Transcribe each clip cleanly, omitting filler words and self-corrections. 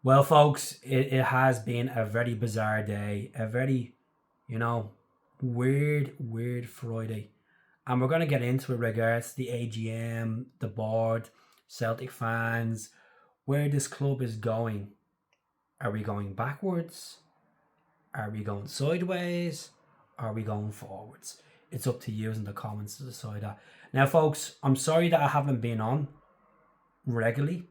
Well, folks, it has been a very bizarre day, a very, you know, weird Friday. And we're going to get into it regards to the AGM, the board, Celtic fans, where this club is going. Are we going backwards? Are we going sideways? Are we going forwards? It's up to you in the comments to decide that. Now, folks, I'm sorry that I haven't been on regularly,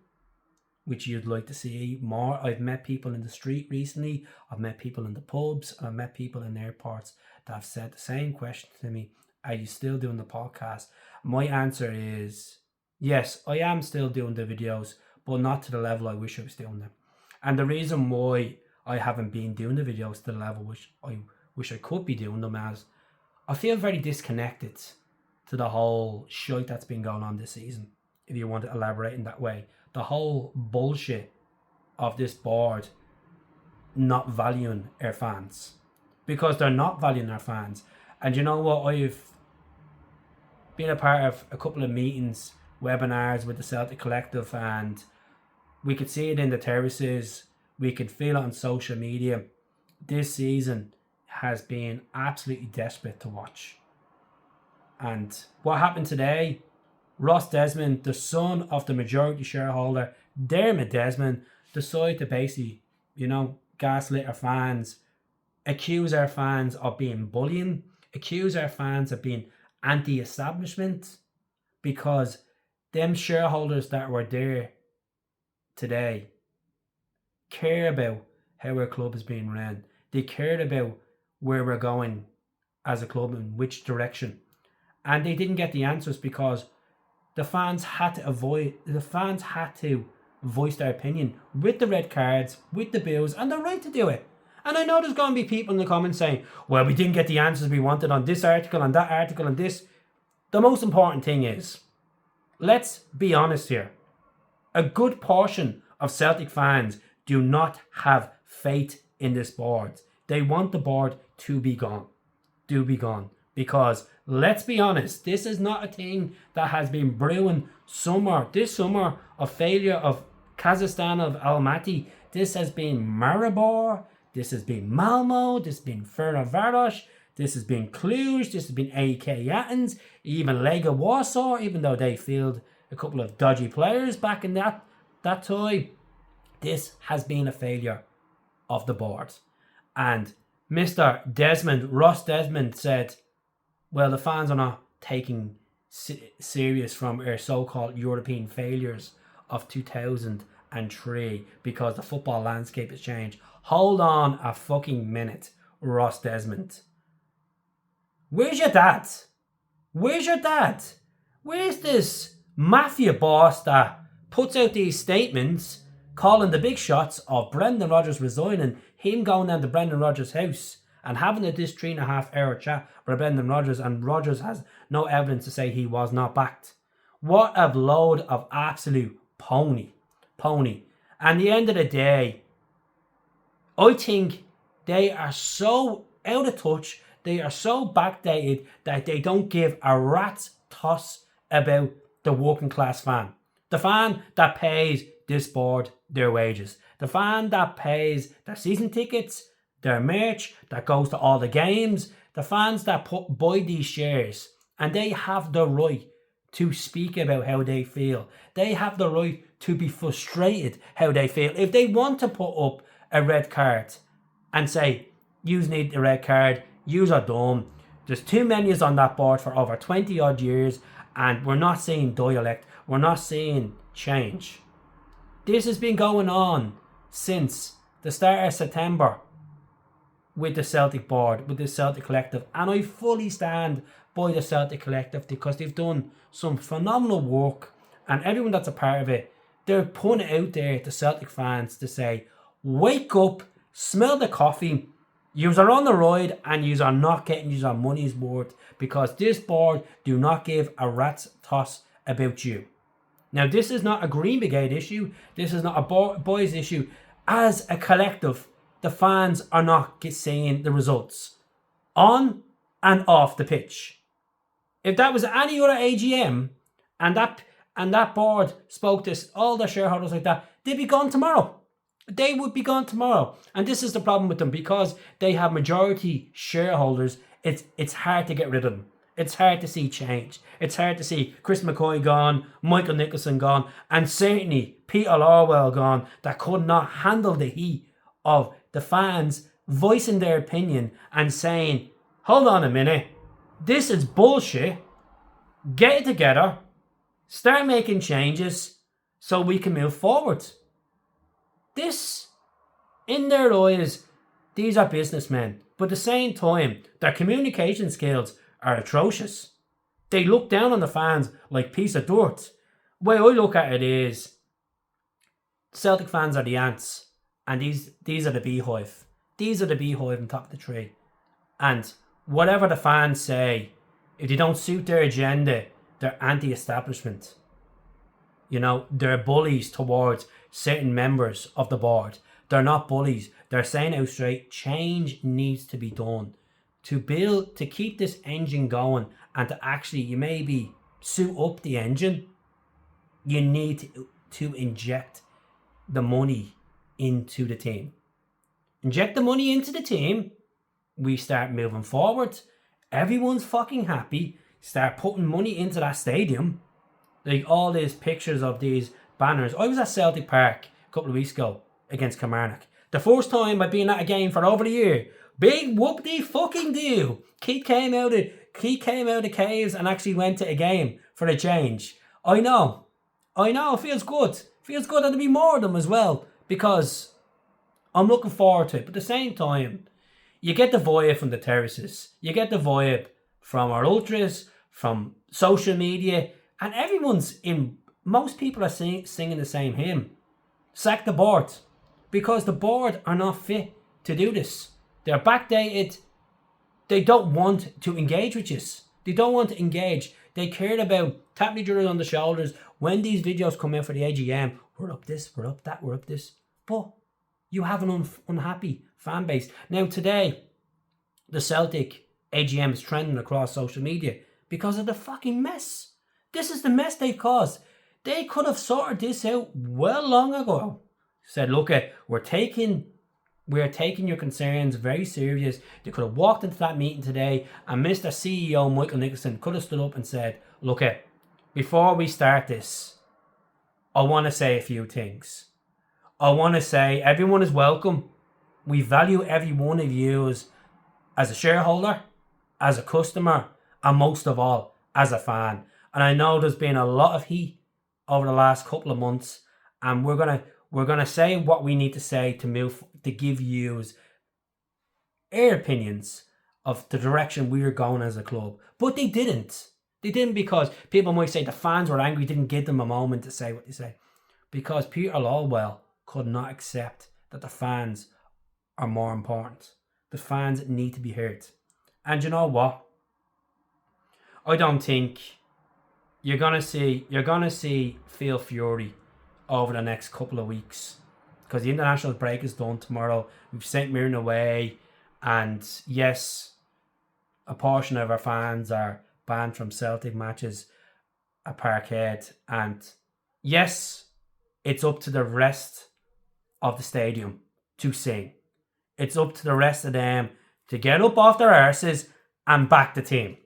which you'd like to see more. I've met people in the street recently. I've met people in the pubs. I've met people in airports that have said the same question to me. Are you still doing the podcast? My answer is yes, I am still doing the videos, but not to the level I wish I was doing them. And the reason why I haven't been doing the videos to the level which I wish I could be doing them as I feel very disconnected to the whole shite that's been going on this season, if you want to elaborate in that way. The whole bullshit of this board not valuing our fans, because they're not valuing our fans. And you know what, I've been a part of a couple of meetings, webinars with the Celtic Collective, and we could see it in the terraces, we could feel it on social media. This season has been absolutely desperate to watch. And what happened today, Ross Desmond, the son of the majority shareholder, Dermot Desmond, decided to basically, gaslit our fans, accuse our fans of being bullying, accuse our fans of being anti-establishment, because them shareholders that were there today care about how our club is being run. They cared about where we're going as a club, in which direction. And they didn't get the answers because the fans had to voice their opinion with the red cards, with the bills, and they're right to do it. And I know there's going to be people in the comments saying, well, we didn't get the answers we wanted on this article and that article and this. The most important thing is, let's be honest here. A good portion of Celtic fans do not have faith in this board. They want the board to be gone. Do be gone. Because, let's be honest, this is not a thing that has been brewing this summer of failure of Kazakhstan, of Almaty. This has been Maribor, this has been Malmo, this has been Ferencváros, this has been Cluj, this has been AEK Athens, even Lega Warsaw, even though they fielded a couple of dodgy players back in that time. This has been a failure of the board. And Mr. Desmond, Ross Desmond, said, well, the fans are not taking serious from our so-called European failures of 2003 because the football landscape has changed. Hold on a fucking minute, Ross Desmond. Where's your dad? Where's your dad? Where's this mafia boss that puts out these statements calling the big shots of Brendan Rodgers resigning, him going down to Brendan Rodgers' house and having this 3.5 hour chat with Brendan Rodgers, and Rodgers has no evidence to say he was not backed? What a load of absolute pony. And at the end of the day, I think they are so out of touch, they are so backdated that they don't give a rat's toss about the working class fan. The fan that pays this board their wages. The fan that pays their season tickets, their merch, that goes to all the games. The fans that buy these shares. And they have the right to speak about how they feel. They have the right to be frustrated how they feel. If they want to put up a red card and say, you need the red card, yous are dumb. There's too many on that board for over 20 odd years and we're not seeing dialect. We're not seeing change. This has been going on since the start of September with the Celtic board, with the Celtic Collective. And I fully stand by the Celtic Collective because they've done some phenomenal work, and everyone that's a part of it, they're putting it out there to Celtic fans to say, wake up, smell the coffee, yous are on the ride and yous are not getting your money's worth because this board do not give a rat's toss about you. Now, this is not a Green Brigade issue. This is not a boys issue. As a collective, the fans are not seeing the results on and off the pitch. If that was any other AGM and that board spoke to all the shareholders like that, they'd be gone tomorrow. They would be gone tomorrow. And this is the problem with them, because they have majority shareholders. It's hard to get rid of them. It's hard to see change. It's hard to see Chris McCoy gone, Michael Nicholson gone, and certainly Peter Lawwell gone, that could not handle the heat of the fans voicing their opinion and saying, hold on a minute, this is bullshit. Get it together. Start making changes so we can move forward. This, in their eyes, these are businessmen. But at the same time, their communication skills are atrocious. They look down on the fans like piece of dirt. The way I look at it is, Celtic fans are the ants, and these are the beehive. These are the beehive on top of the tree. And whatever the fans say, if they don't suit their agenda, they're anti-establishment. You know, they're bullies towards certain members of the board. They're not bullies. They're saying out straight, change needs to be done. To keep this engine going, and to actually, you maybe suit up the engine, you need to inject the money into the team. Inject the money into the team, we start moving forward. Everyone's fucking happy. Start putting money into that stadium. Like all these pictures of these banners. I was at Celtic Park a couple of weeks ago against Kilmarnock. The first time I've been at a game for over a year. Big whoop-de fucking deal. Keith came out of the caves and actually went to a game for a change. I know. It feels good. Feels good, and there'll be more of them as well, because I'm looking forward to it. But at the same time, you get the vibe from the terraces. You get the vibe from our ultras, from social media, and most people are singing the same hymn. Sack the board. Because the board are not fit to do this. They're backdated. They don't want to engage with you. They don't want to engage. They care about tapping each other on the shoulders when these videos come out for the AGM. We're up this, we're up that, we're up this. But you have an unhappy fan base. Now today, the Celtic AGM is trending across social media because of the fucking mess. This is the mess they've caused. They could have sorted this out well long ago. Said, look, we're taking your concerns very serious. They could have walked into that meeting today, and Mr. CEO Michael Nicholson could have stood up and said, look, before we start this, I want to say a few things. I want to say everyone is welcome. We value every one of you as a shareholder, as a customer, and most of all, as a fan. And I know there's been a lot of heat over the last couple of months, and we're gonna say what we need to say to give you our opinions of the direction we're going as a club. But they didn't. They didn't, because people might say the fans were angry, didn't give them a moment to say what they say. Because Peter Lawwell could not accept that the fans are more important. The fans need to be heard. And you know what? I don't think you're gonna see Phil Fury over the next couple of weeks, because the international break is done tomorrow. We've sent Mirren away, and yes, a portion of our fans are banned from Celtic matches at Parkhead, and yes, it's up to the rest of the stadium to sing. It's up to the rest of them to get up off their arses and back the team,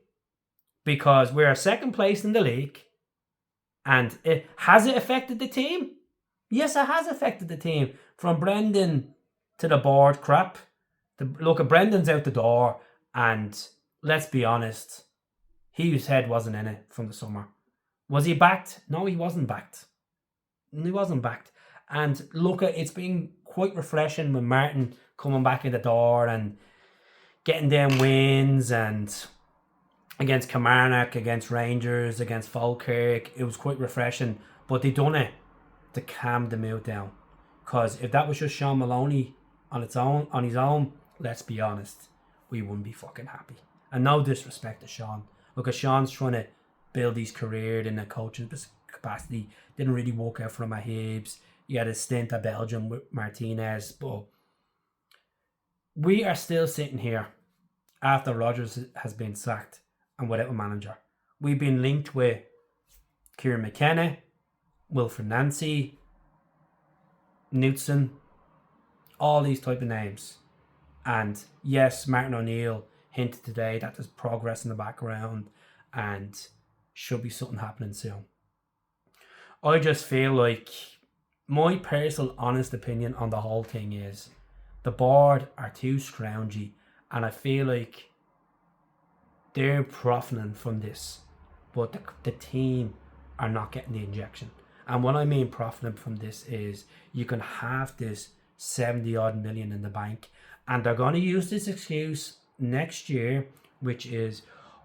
because we're second place in the league. And has it affected the team? Yes, it has affected the team. From Brendan to the board crap. Look, Brendan's out the door, and let's be honest, his head wasn't in it from the summer. Was he backed? No, he wasn't backed. He wasn't backed. And look, it's been quite refreshing with Martin coming back in the door and getting them wins, and against Kilmarnock, against Rangers, against Falkirk. It was quite refreshing, but they done it to calm the mood down. Because if that was just Sean Maloney on his own, let's be honest, we wouldn't be fucking happy. And no disrespect to Sean, because Sean's trying to build his career in a coaching capacity. Didn't really work out for him at Hibs. He had a stint at Belgium with Martinez, but we are still sitting here after Rodgers has been sacked and without a manager. We've been linked with Kieran McKenna, Wilfred Nancy, Knutson, all these type of names. And yes, Martin O'Neill hinted today that there's progress in the background and should be something happening soon. I just feel like my personal honest opinion on the whole thing is the board are too scroungy, and I feel like they're profiting from this, but the team are not getting the injection. And what I mean profiting from this is you can have this 70 odd million in the bank, and they're going to use this excuse next year, which is,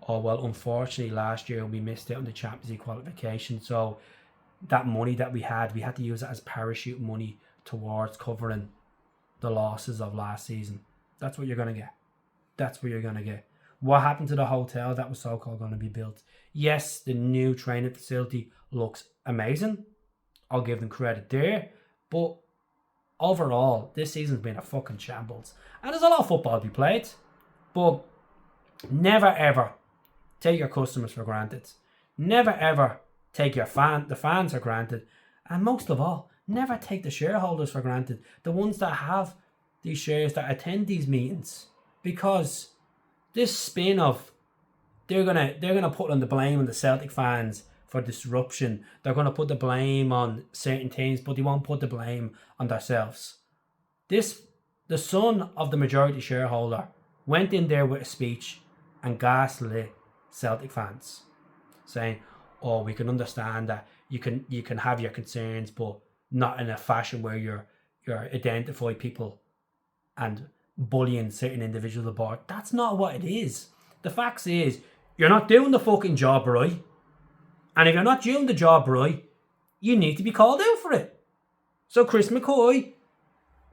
oh well, unfortunately last year we missed out on the Champions League qualification, so that money that we had to use it as parachute money towards covering the losses of last season. That's what you're going to get. That's what you're going to get. What happened to the hotel that was so-called going to be built? Yes, the new training facility looks amazing. I'll give them credit there. But overall, this season's been a fucking shambles. And there's a lot of football to be played. But never ever take your customers for granted. Never ever take the fans for granted. And most of all, never take the shareholders for granted. The ones that have these shares, that attend these meetings. Because this spin of they're gonna put on the blame on the Celtic fans for disruption. They're gonna put the blame on certain things, but they won't put the blame on themselves. The son of the majority shareholder went in there with a speech and gaslit Celtic fans, saying, "Oh, we can understand that you can have your concerns, but not in a fashion where you're identify people and bullying certain individuals aboard." That's not what it is. The fact is, you're not doing the fucking job right. And if you're not doing the job right, you need to be called out for it. So Chris McCoy,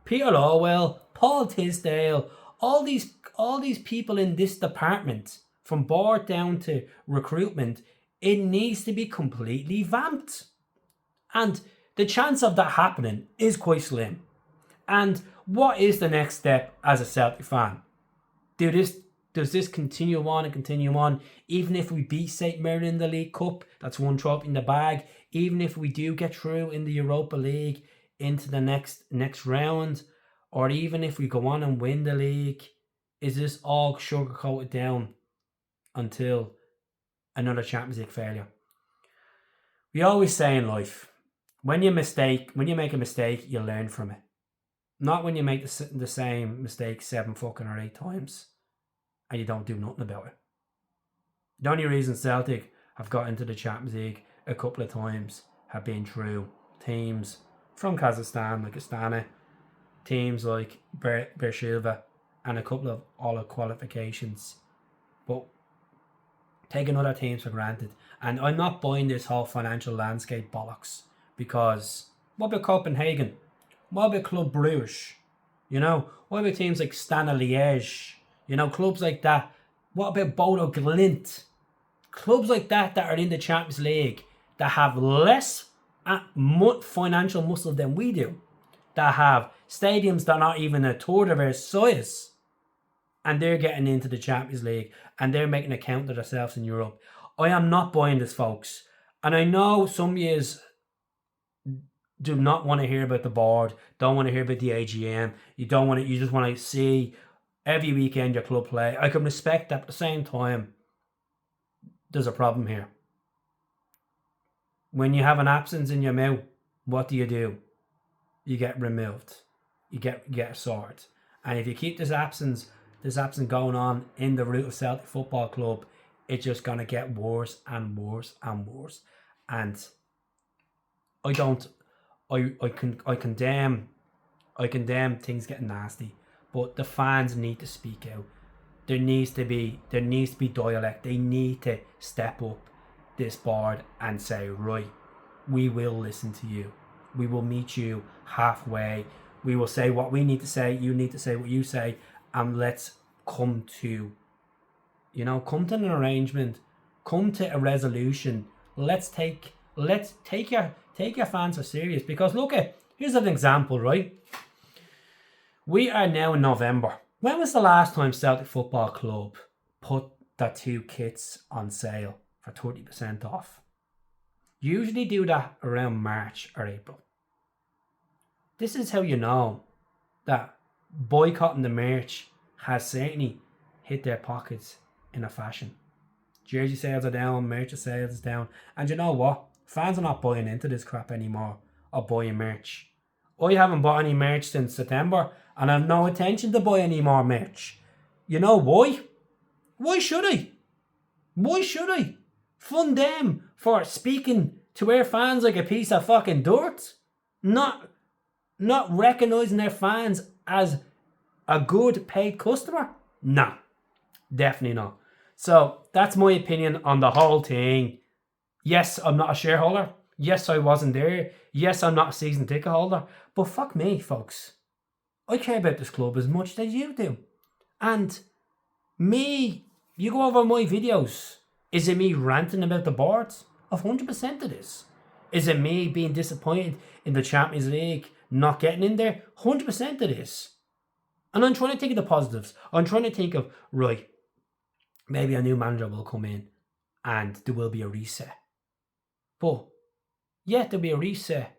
Peter Lawwell, Paul Tisdale, all these people in this department, from board down to recruitment, it needs to be completely vamped. And the chance of that happening is quite slim. And what is the next step as a Celtic fan? Does this continue on and continue on? Even if we beat St. Mirren in the League Cup, that's one trophy in the bag. Even if we do get through in the Europa League into the next round, or even if we go on and win the league, is this all sugar-coated down until another Champions League failure? We always say in life, when you make a mistake, you learn from it. Not when you make the same mistake 7 fucking or 8 times and you don't do nothing about it. The only reason Celtic have got into the Champions League a couple of times have been through teams from Kazakhstan like Astana, teams like Beersheva, and a couple of all qualifications. But taking other teams for granted. And I'm not buying this whole financial landscape bollocks, because what about Copenhagen? What about Club Brugge? What about teams like Stana Liège? Clubs like that. What about Bodo Glimt? Clubs like that are in the Champions League, that have less financial muscle than we do, that have stadiums that are not even a third of our size, and they're getting into the Champions League and they're making a count of themselves in Europe. I am not buying this, folks. And I know some years do not want to hear about the board, don't want to hear about the AGM. You just want to see every weekend your club play. I can respect that. At the same time, there's a problem here. When you have an absence in your mouth, what do? You get removed. You get sorted. And if you keep this absence going on in the route of Celtic Football Club, it's just gonna get worse and worse and worse. And I condemn things getting nasty, but the fans need to speak out. There needs to be dialect. They need to step up this board and say, right, we will listen to you. We will meet you halfway. We will say what we need to say. You need to say what you say, and let's come to an arrangement. Come to a resolution. Let's take your fans are serious, because here's an example, right? We are now in November. When was the last time Celtic Football Club put their 2 kits on sale for 30% off? Usually do that around March or April. This is how you know that boycotting the merch has certainly hit their pockets in a fashion. Jersey sales are down, merch sales is down. And you know what? Fans are not buying into this crap anymore or buying merch. I haven't bought any merch since September and I have no intention to buy any more merch. You know why? Why should I? Why should I? Fund them for speaking to their fans like a piece of fucking dirt. Not recognising their fans as a good paid customer. Nah, definitely not. So that's my opinion on the whole thing. Yes, I'm not a shareholder. Yes, I wasn't there. Yes, I'm not a season ticket holder. But fuck me, folks. I care about this club as much as you do. And me, you go over my videos. Is it me ranting about the boards? 100% it is. Is it me being disappointed in the Champions League not getting in there? 100% it is. And I'm trying to think of the positives. I'm trying to think of, right, maybe a new manager will come in and there will be a reset. But yeah, there'll be a reset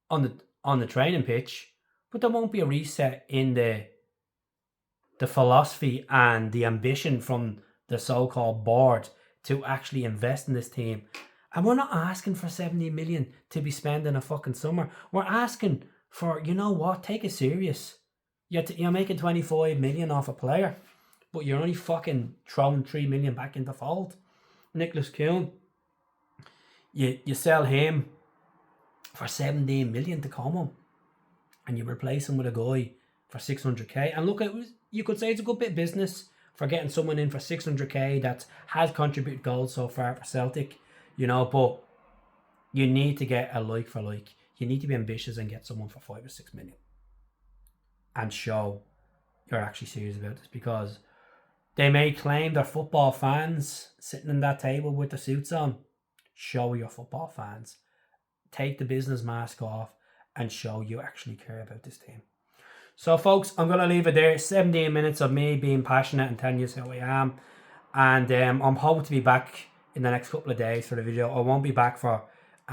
on the training pitch, but there won't be a reset in the philosophy and the ambition from the so-called board to actually invest in this team. And we're not asking for 70 million to be spent in a fucking summer. We're asking for, you know what, take it serious. You're making 25 million off a player, but you're only fucking throwing 3 million back into fold. Nicholas Kuhn, you sell him for 17 million to come on, and you replace him with a guy for 600k. And look, you could say it's a good bit of business for getting someone in for 600k that has contributed goals so far for Celtic, you know, but you need to get a like for like. You need to be ambitious and get someone for 5 or 6 million and show you're actually serious about this, because they may claim they're football fans sitting in that table with the suits on. Show your football fans. Take the business mask off and show you actually care about this team. So folks, I'm going to leave it there. 17 minutes of me being passionate and telling you how I am. And I'm hoping to be back in the next couple of days for the video. I won't be back for